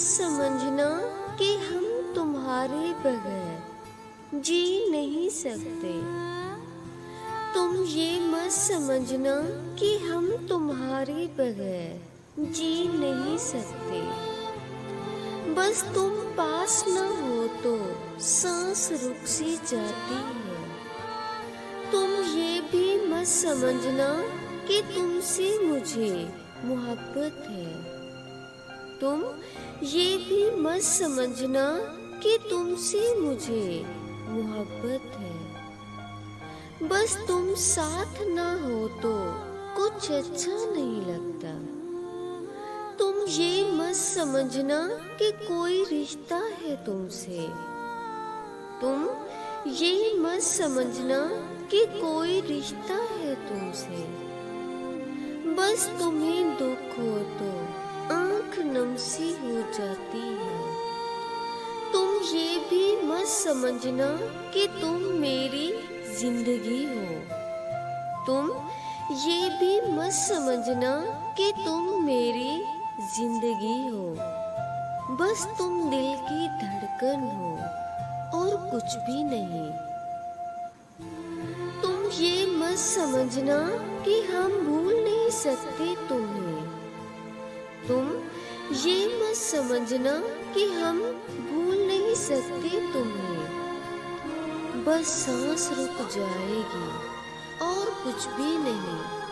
समझना कि हम तुम्हारे बगैर जी नहीं सकते। तुम ये मत समझना कि हम तुम्हारे बगैर जी नहीं सकते। बस तुम पास न हो तो सांस रुक सी जाती है। तुम ये भी मत समझना कि तुमसे मुझे मोहब्बत है। तुम ये भी मत समझना कि तुमसे मुझे मोहब्बत है। बस तुम साथ ना हो तो कुछ अच्छा नहीं लगता। तुम ये मत समझना कि कोई रिश्ता है तुमसे। तुम ये मत समझना कि कोई रिश्ता है तुमसे। बस तुम्हें दुख हो तो आंख नम सी हो जाती है। तुम ये भी मत समझना कि तुम मेरी जिंदगी हो। तुम ये भी मत समझना कि तुम मेरी जिंदगी हो। बस तुम दिल की धड़कन हो और कुछ भी नहीं। तुम ये मत समझना कि हम भूल नहीं सकते तुम्हें। तुम ये मत समझना कि हम भूल नहीं सकते तुम्हें। बस सांस रुक जाएगी और कुछ भी नहीं।